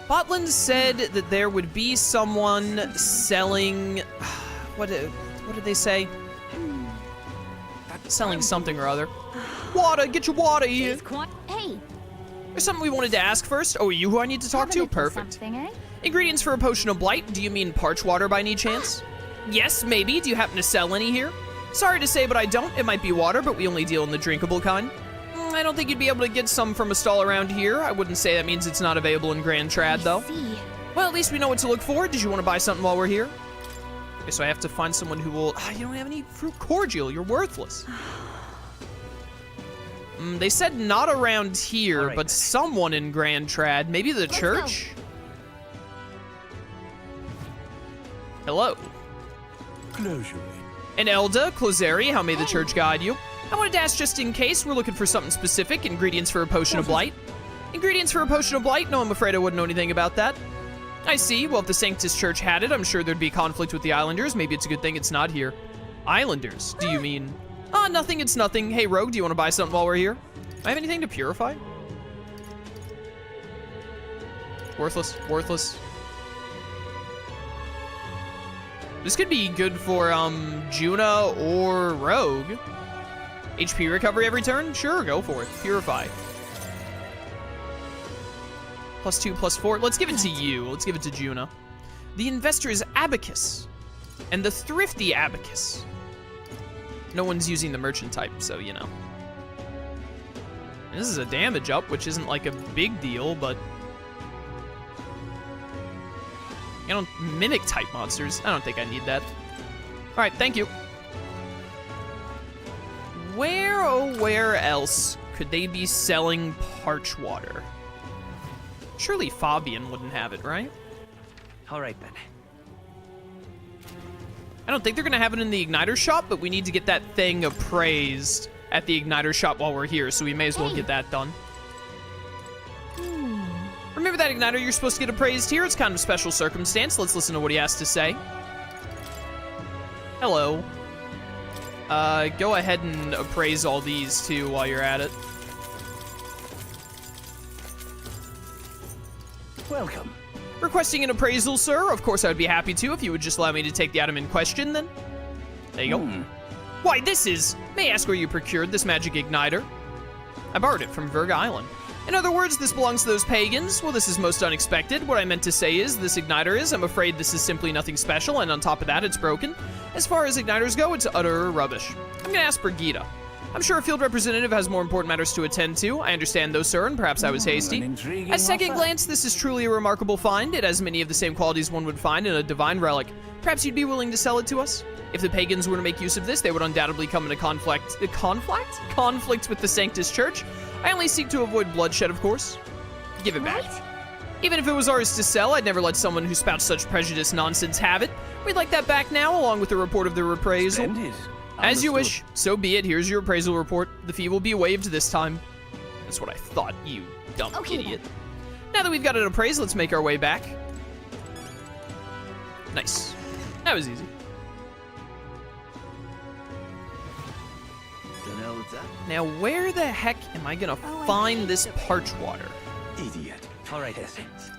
Botland said that there would be someone selling... What did they say? Selling something or other. Water, get your water here. Hey. There's something we wanted to ask first. Oh, you who I need to talk to? Perfect. Eh? Ingredients for a potion of blight. Do you mean Parchwater by any chance? Yes, maybe. Do you happen to sell any here? Sorry to say, but I don't. It might be water, but we only deal in the drinkable kind. I don't think you'd be able to get some from a stall around here. I wouldn't say that means it's not available in Grand Trad, though. See. Well, at least we know what to look for. Did you want to buy something while we're here? Okay, so I have to find someone who will... you don't have any fruit cordial. You're worthless. They said not around here, right, but someone in Grand Trad. Maybe the church? Hello. Closure. And Elda, Closeri, how may the church guide you? I wanted to ask just in case. We're looking for something specific. Ingredients for a potion of blight. Ingredients for a potion of blight? No, I'm afraid I wouldn't know anything about that. I see. Well, if the Sanctus Church had it, I'm sure there'd be conflict with the Islanders. Maybe it's a good thing it's not here. Islanders? Do you mean... Oh, nothing, it's nothing. Hey, Rogue, do you want to buy something while we're here? Do I have anything to purify? Worthless, worthless. This could be good for, Junah or Rogue. HP recovery every turn? Sure, go for it. Purify. +2, +4. Let's give it to you. Let's give it to Junah. The Investor's Abacus. And the Thrifty Abacus. No one's using the merchant type, so, you know. And this is a damage up, which isn't like a big deal, but... You don't mimic type monsters. I don't think I need that. Alright, thank you. Where, oh, where else could they be selling Parchwater? Surely Fabian wouldn't have it, right? All right, then. I don't think they're gonna have it in the Igniter shop, but we need to get that thing appraised at the Igniter shop while we're here, so we may as well get that done. Remember that Igniter you're supposed to get appraised here? It's kind of a special circumstance. Let's listen to what he has to say. Hello. Go ahead and appraise all these, too, while you're at it. Welcome. Requesting an appraisal, sir? Of course I would be happy to if you would just allow me to take the item in question, then. There you go. Why, this is... May I ask where you procured this magic igniter? I borrowed it from Virga Island. In other words, this belongs to those pagans. Well, this is most unexpected. What I meant to say is, this igniter is, I'm afraid this is simply nothing special, and on top of that, it's broken. As far as igniters go, it's utter rubbish. I'm gonna ask Brigida. I'm sure a field representative has more important matters to attend to. I understand though, sir, and perhaps I was hasty. At second glance, this is truly a remarkable find. It has many of the same qualities one would find in a divine relic. Perhaps you'd be willing to sell it to us? If the pagans were to make use of this, they would undoubtedly come into conflict with the Sanctus Church. I only seek to avoid bloodshed, of course. Give it back. Even if it was ours to sell, I'd never let someone who spouts such prejudiced nonsense have it. We'd like that back now, along with a report of their appraisal. Splendid. As you wish. So be it. Here's your appraisal report. The fee will be waived this time. That's what I thought, you dumb idiot. Now that we've got it appraised, let's make our way back. Nice. That was easy. Now, where the heck am I gonna find this Parchwater? Idiot. All right, Essence.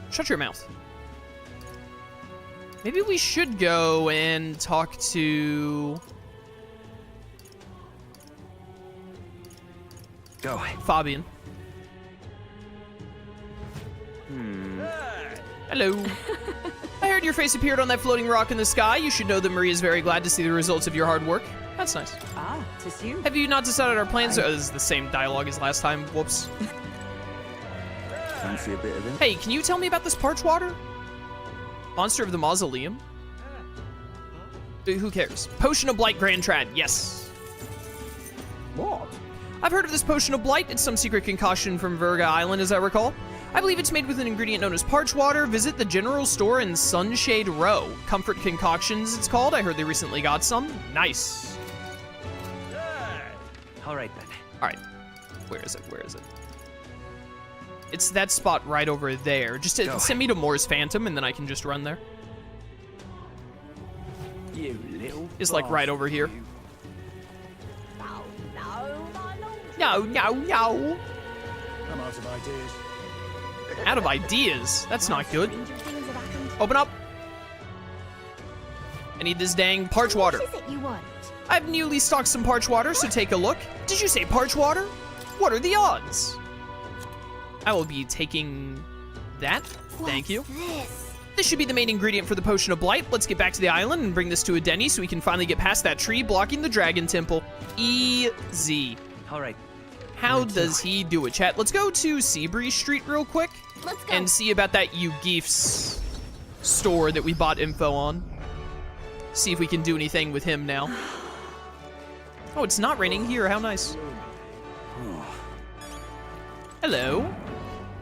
Shut your mouth. Maybe we should go and talk to... Go. Fabian. Hello. I heard your face appeared on that floating rock in the sky. You should know that Marie is very glad to see the results of your hard work. That's nice. Ah, 'tis you. Have you not decided our plans? Oh, this is the same dialogue as last time. Whoops. Fancy a bit of it? Hey, can you tell me about this Parchwater? Monster of the Mausoleum? Who cares? Potion of Blight Grand Trad. Yes. What? I've heard of this Potion of Blight. It's some secret concoction from Virga Island, as I recall. I believe it's made with an ingredient known as Parchwater. Visit the general store in Sunshade Row. Comfort Concoctions, it's called. I heard they recently got some. Nice. All right, then. All right. Where is it? Where is it? It's that spot right over there. Just send me to Moore's Phantom, and then I can just run there. You little It's like right over here. you. No, no, no. I'm out of ideas. out of ideas. That's not good. Stranger things have happened. Open up. I need this dang Parchwater. What is it you want? I've newly stocked some Parchwater, so take a look. Did you say Parchwater? What are the odds? I will be taking that. Thank you. This. This should be the main ingredient for the potion of blight. Let's get back to the island and bring this to a Denny so we can finally get past that tree blocking the dragon temple. Easy. All right. How does he do it, chat? Let's go to Seabree Street real quick Let's go. and see about that Geef's store that we bought info on. See if we can do anything with him now. Oh, it's not raining here. How nice. Hello.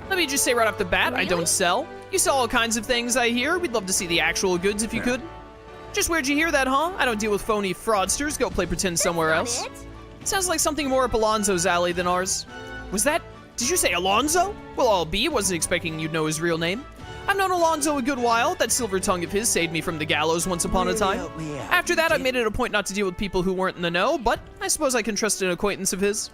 Let me just say right off the bat, I don't sell. You sell all kinds of things, I hear. We'd love to see the actual goods if you could. Just where'd you hear that, huh? I don't deal with phony fraudsters. Go play pretend somewhere else. Not it. Sounds like something more up Alonzo's alley than ours. Was that... Did you say Alonzo? Well, I'll be. Wasn't expecting you'd know his real name. I've known Alonzo a good while. That silver tongue of his saved me from the gallows once upon a time. After that, I made it a point not to deal with people who weren't in the know, but I suppose I can trust an acquaintance of his.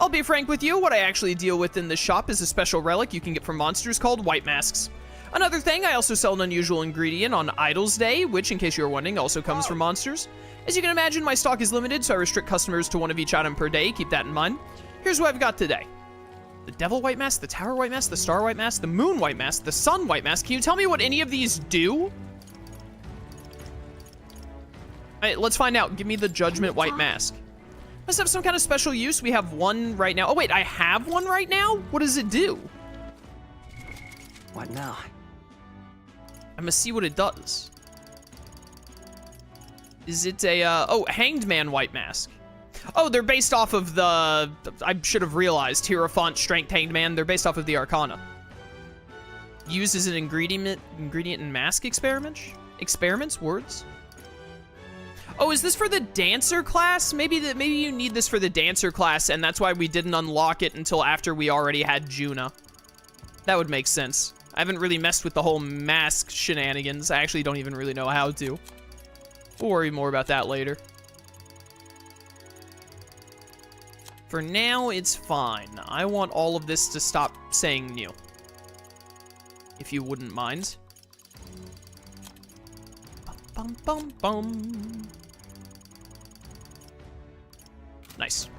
I'll be frank with you, what I actually deal with in this shop is a special relic you can get from monsters called white masks. Another thing, I also sell an unusual ingredient on Idol's Day, which, in case you were wondering, also comes from monsters. As you can imagine, my stock is limited, so I restrict customers to one of each item per day. Keep that in mind. Here's what I've got today. The Devil White Mask, the Tower White Mask, the Star White Mask, the Moon White Mask, the Sun White Mask. Can you tell me what any of these do? All right, let's find out. Give me the Judgment White Mask. Must have some kind of special use. We have one right now. Oh, wait, I have one right now? What does it do? What now? I'm gonna see what it does. Is it a, oh, Hanged Man White Mask. Oh, they're based off of the, I should have realized, Hierophant, Strength, Hanged Man. They're based off of the Arcana. Used as an ingredient in mask experiments? Words? Oh, is this for the dancer class? Maybe you need this for the dancer class, and that's why we didn't unlock it until after we already had Junah. That would make sense. I haven't really messed with the whole mask shenanigans. I actually don't even really know how to. We'll worry more about that later. For now, it's fine. I want all of this to stop saying new. If you wouldn't mind. Bum, bum, bum. Nice.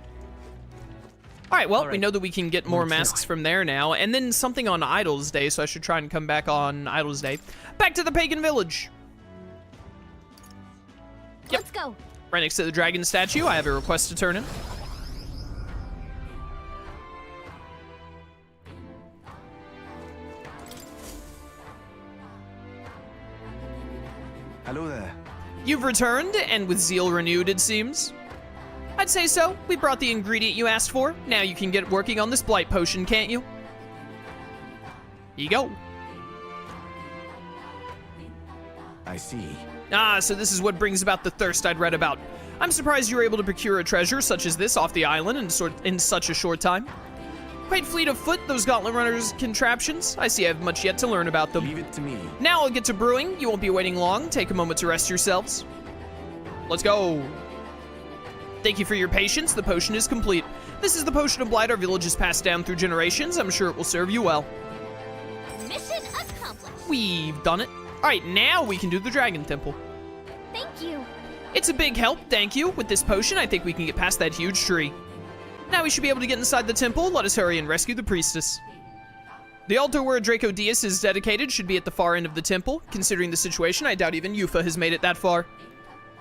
All right, well, we know that we can get more masks from there now. And then something on Idol's Day, so I should try and come back on Idol's Day. Back to the pagan village. Yep. Let's go. Right next to the dragon statue, I have a request to turn in. Hello there. You've returned, and with zeal renewed, it seems. I'd say so. We brought the ingredient you asked for. Now you can get working on this blight potion, can't you? Here you go. I see. Ah, so this is what brings about the thirst I'd read about. I'm surprised you were able to procure a treasure such as this off the island in such a short time. Quite fleet of foot, those gauntlet runners' contraptions. I see I have much yet to learn about them. Leave it to me. Now I'll get to brewing. You won't be waiting long. Take a moment to rest yourselves. Let's go. Thank you for your patience. The potion is complete. This is the potion of blight our village has passed down through generations. I'm sure it will serve you well. Mission accomplished. We've done it. All right, now we can do the dragon temple. Thank you. It's a big help, thank you. With this potion, I think we can get past that huge tree. Now we should be able to get inside the temple. Let us hurry and rescue the priestess. The altar where Draco Dias is dedicated should be at the far end of the temple. Considering the situation, I doubt even Yufa has made it that far.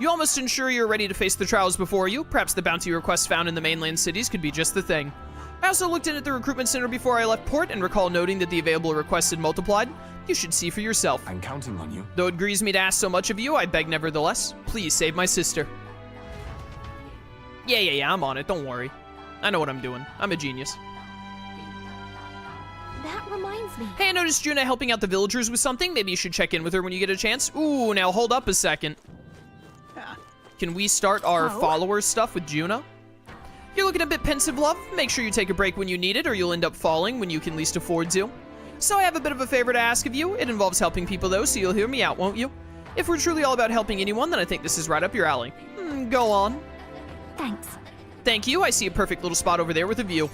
You all must ensure you're ready to face the trials before you. Perhaps the bounty requests found in the mainland cities could be just the thing. I also looked in at the recruitment center before I left port and recall noting that the available requests had multiplied. You should see for yourself. I'm counting on you. Though it grieves me to ask so much of you, I beg nevertheless, please save my sister. Yeah, I'm on it, don't worry. I know what I'm doing. I'm a genius. That reminds me. Hey, I noticed Junah helping out the villagers with something. Maybe you should check in with her when you get a chance. Ooh, now hold up a second. Can we start our follower stuff with Junah? You're looking a bit pensive, love. Make sure you take a break when you need it, or you'll end up falling when you can least afford to. So I have a bit of a favor to ask of you. It involves helping people, though, so you'll hear me out, won't you? If we're truly all about helping anyone, then I think this is right up your alley. Go on. Thanks. Thank you. I see a perfect little spot over there with a view.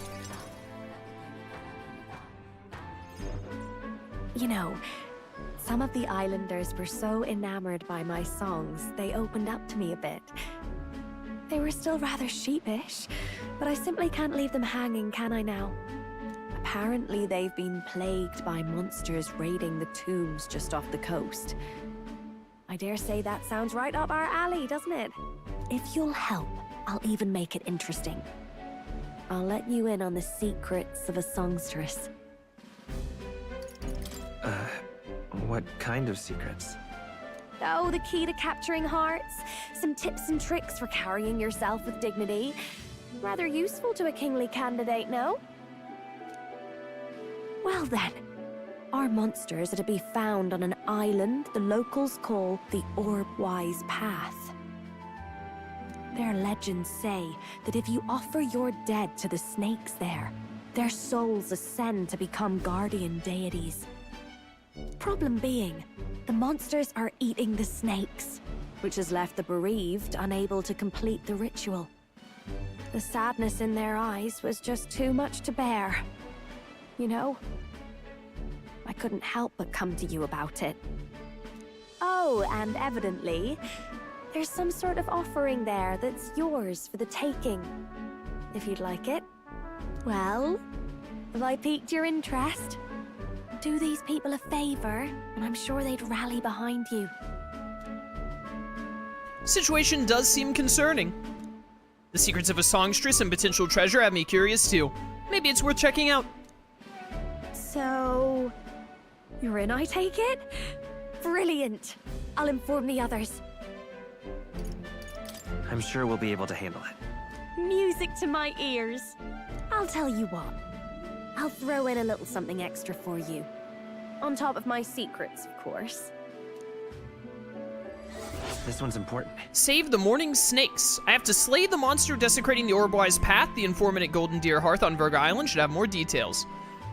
you know, some of the islanders were so enamored by my songs, they opened up to me a bit. They were still rather sheepish, but I simply can't leave them hanging, can I now? Apparently they've been plagued by monsters raiding the tombs just off the coast. I dare say that sounds right up our alley, doesn't it? If you'll help, I'll even make it interesting. I'll let you in on the secrets of a songstress. What kind of secrets? Oh, the key to capturing hearts. Some tips and tricks for carrying yourself with dignity. Rather useful to a kingly candidate, no? Well then, our monsters are to be found on an island the locals call the Wise Path. Their legends say that if you offer your dead to the snakes there, their souls ascend to become guardian deities. Problem being, the monsters are eating the snakes, which has left the bereaved unable to complete the ritual. The sadness in their eyes was just too much to bear. You know? I couldn't help but come to you about it. Oh, and evidently, there's some sort of offering there that's yours for the taking. If you'd like it. Well, have I piqued your interest? Do these people a favor, and I'm sure they'd rally behind you. Situation does seem concerning. The secrets of a songstress and potential treasure have me curious too. Maybe it's worth checking out. So, you're in, I take it? Brilliant. I'll inform the others. I'm sure we'll be able to handle it. Music to my ears. I'll tell you what. I'll throw in a little something extra for you. On top of my secrets, of course. This one's important. Save the morning snakes. I have to slay the monster desecrating the Wise Path. The informant at Golden Deer Hearth on Virgo Island should have more details.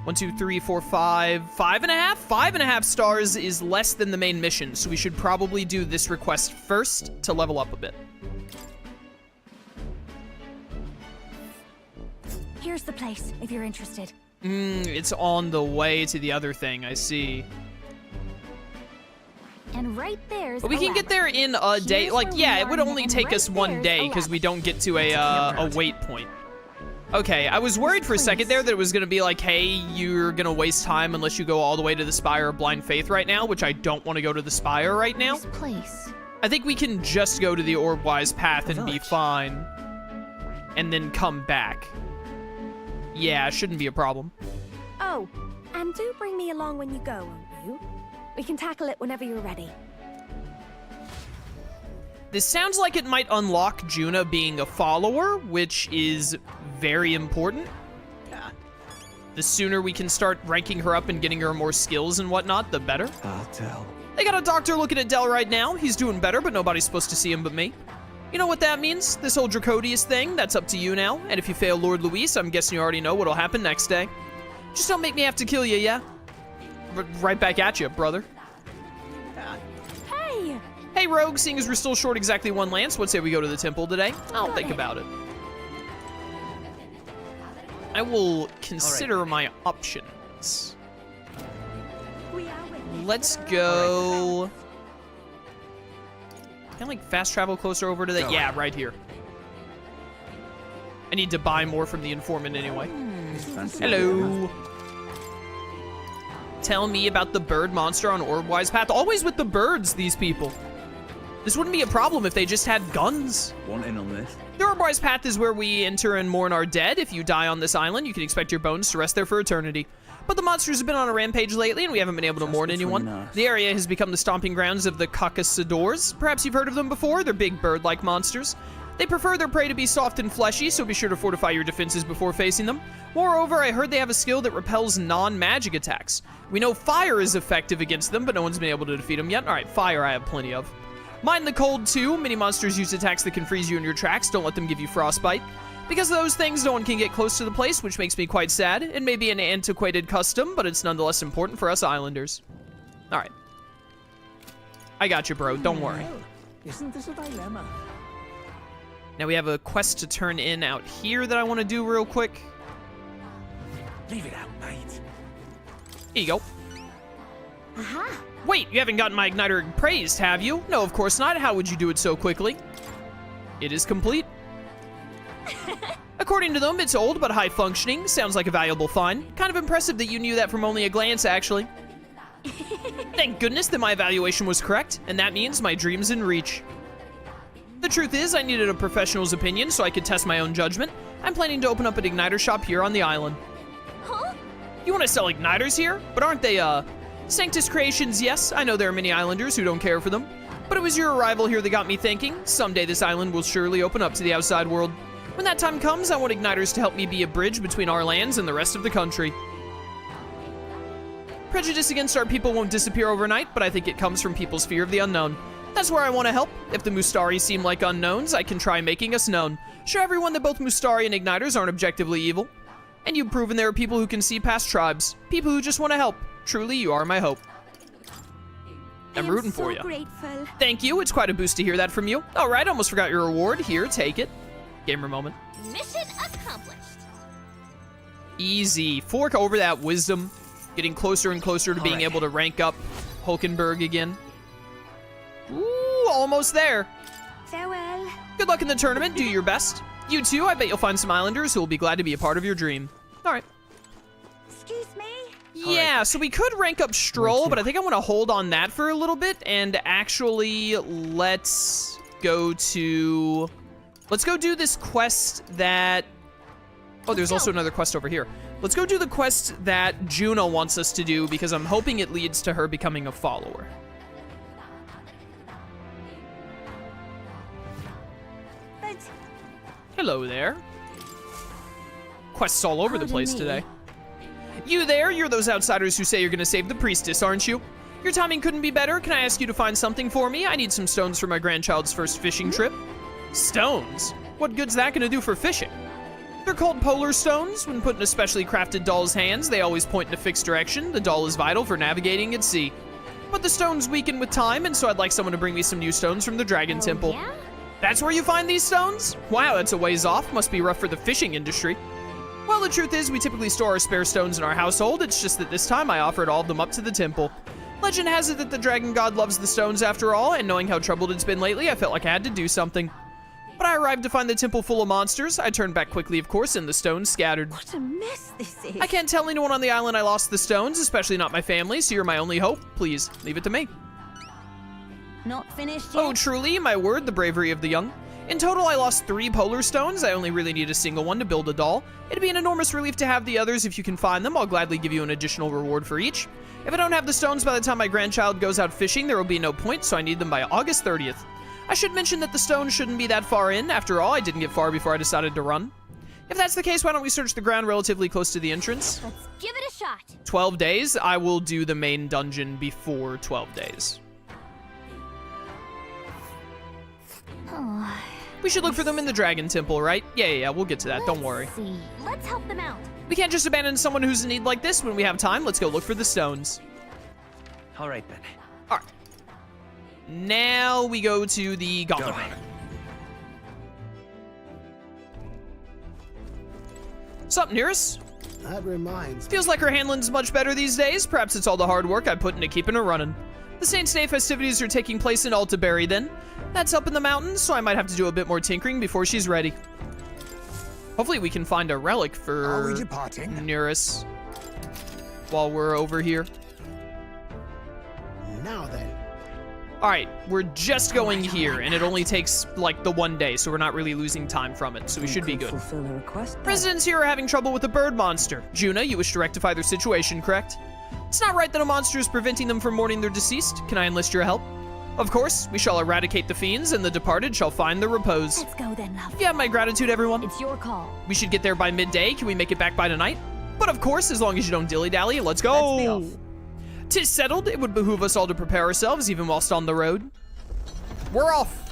1, 2, 3, 4, 5, 5.5? 5.5 stars is less than the main mission, so we should probably do this request first to level up a bit. Here's the place, if you're interested. It's on the way to the other thing, I see. And right there's But we can get there in a day. Here's like, where yeah, we it would are only and take right us one there's day because we don't get to a waypoint. Okay, I was worried for a second there that it was going to be like, hey, you're going to waste time unless you go all the way to the Spire of Blind Faith right now, which I don't want to go to the Spire right now. This place. I think we can just go to the Wise Path and be fine. And then come back. Yeah, shouldn't be a problem. Oh, and do bring me along when you go, won't you? We can tackle it whenever you're ready. This sounds like it might unlock Junah being a follower, which is very important. The sooner we can start ranking her up and getting her more skills and whatnot, the better. I'll tell. They got a doctor looking at Del right now. He's doing better, but nobody's supposed to see him but me. You know what that means? This whole Dracodius thing, that's up to you now. And if you fail Lord Luis, I'm guessing you already know what'll happen next day. Just don't make me have to kill you, yeah? Right back at you, brother. Hey! Hey, Rogue, seeing as we're still short exactly 1 lance, what say we go to the temple today? I'll think about it. I will consider my options. Let's go... Can I, like, fast travel closer over to that? Yeah, right here. I need to buy more from the informant anyway. Hello. Tell me about the bird monster on Wise Path. Always with the birds, these people. This wouldn't be a problem if they just had guns. Want in on this? The Wise Path is where we enter and mourn our dead. If you die on this island, you can expect your bones to rest there for eternity. But the monsters have been on a rampage lately, and we haven't been able to mourn anyone. The area has become the stomping grounds of the Caucasadors. Perhaps you've heard of them before. They're big bird-like monsters. They prefer their prey to be soft and fleshy, so be sure to fortify your defenses before facing them. Moreover, I heard they have a skill that repels non-magic attacks. We know fire is effective against them, but no one's been able to defeat them yet. Alright, fire I have plenty of. Mind the cold, too. Many monsters use attacks that can freeze you in your tracks. Don't let them give you frostbite. Because of those things, no one can get close to the place, which makes me quite sad. It may be an antiquated custom, but it's nonetheless important for us islanders. Alright. I got you, bro. Don't worry. Isn't this a dilemma? Now we have a quest to turn in out here that I want to do real quick. Leave it out, mate. Here you go. Aha! Wait, you haven't gotten my igniter praised, have you? No, of course not. How would you do it so quickly? It is complete. According to them, it's old but high functioning. Sounds like a valuable find. Kind of impressive that you knew that from only a glance, actually. Thank goodness that my evaluation was correct, and that means my dream's in reach. The truth is, I needed a professional's opinion so I could test my own judgment. I'm planning to open up an igniter shop here on the island. Huh? You want to sell igniters here? But aren't they, Sanctus creations? Yes, I know there are many islanders who don't care for them. But it was your arrival here that got me thinking, someday this island will surely open up to the outside world. When that time comes, I want igniters to help me be a bridge between our lands and the rest of the country. Prejudice against our people won't disappear overnight, but I think it comes from people's fear of the unknown. That's where I want to help. If the Mustari seem like unknowns, I can try making us known. Show everyone that both Mustari and igniters aren't objectively evil. And you've proven there are people who can see past tribes. People who just want to help. Truly, you are my hope. I'm rooting for you. Grateful. Thank you. It's quite a boost to hear that from you. All right, almost forgot your reward. Here, take it. Gamer moment. Mission accomplished. Easy. Fork over that wisdom. Getting closer and closer to being able to rank up Hulkenberg again. Ooh, almost there. Farewell. Good luck in the tournament. Do your best. You too. I bet you'll find some islanders who will be glad to be a part of your dream. All right. Excuse me? Yeah, so we could rank up Stroll, but I think I want to hold on that for a little bit and actually let's go do this quest that... Oh, there's also another quest over here. Let's go do the quest that Junah wants us to do because I'm hoping it leads to her becoming a follower. Hello there. Quests all over the place today. You there? You're those outsiders who say you're gonna save the priestess, aren't you? Your timing couldn't be better. Can I ask you to find something for me? I need some stones for my grandchild's first fishing trip. Stones? What good's that gonna do for fishing? They're called polar stones. When put in a specially crafted doll's hands, they always point in a fixed direction. The doll is vital for navigating at sea. But the stones weaken with time, and so I'd like someone to bring me some new stones from the Dragon Temple. Yeah? That's where you find these stones? Wow, that's a ways off. Must be rough for the fishing industry. Well, the truth is, we typically store our spare stones in our household. It's just that this time I offered all of them up to the temple. Legend has it that the dragon god loves the stones after all, and knowing how troubled it's been lately, I felt like I had to do something. But I arrived to find the temple full of monsters. I turned back quickly, of course, and the stones scattered. What a mess this is. I can't tell anyone on the island I lost the stones, especially not my family, so you're my only hope. Please, leave it to me. Not finished yet? Oh, truly, my word, the bravery of the young. In total, I lost 3 polar stones. I only really need a single one to build a doll. It'd be an enormous relief to have the others if you can find them. I'll gladly give you an additional reward for each. If I don't have the stones by the time my grandchild goes out fishing, there will be no point, so I need them by August 30th. I should mention that the stones shouldn't be that far in. After all, I didn't get far before I decided to run. If that's the case, why don't we search the ground relatively close to the entrance? Let's give it a shot. 12 days. I will do the main dungeon before 12 days. Oh, We should look for them in the Dragon Temple, right? Yeah, we'll get to that. Don't worry. let's see. Let's help them out. We can't just abandon someone who's in need like this. When we have time, let's go look for the stones. All right, then. All right. Now we go to the Gauntlet Runner. Sup, Nearest? That reminds me. Feels like her handling's much better these days. Perhaps it's all the hard work I put into keeping her running. The Saints' Day festivities are taking place in Altaberry then. That's up in the mountains, so I might have to do a bit more tinkering before she's ready. Hopefully we can find a relic for Are we departing? Nearest while we're over here. Now then. All right, we're just going here, and it only takes like the 1 day, so we're not really losing time from it, so we should be good. Fulfill a request. then. Residents here are having trouble with the bird monster. Junah, you wish to rectify their situation, correct? It's not right that a monster is preventing them from mourning their deceased. Can I enlist your help? Of course, we shall eradicate the fiends, and the departed shall find their repose. Let's go then, love. You have my gratitude, everyone. It's your call. We should get there by midday. Can we make it back by tonight? But of course, as long as you don't dilly-dally, let's go. Let's be off. 'Tis settled. It would behoove us all to prepare ourselves, even whilst on the road. We're off.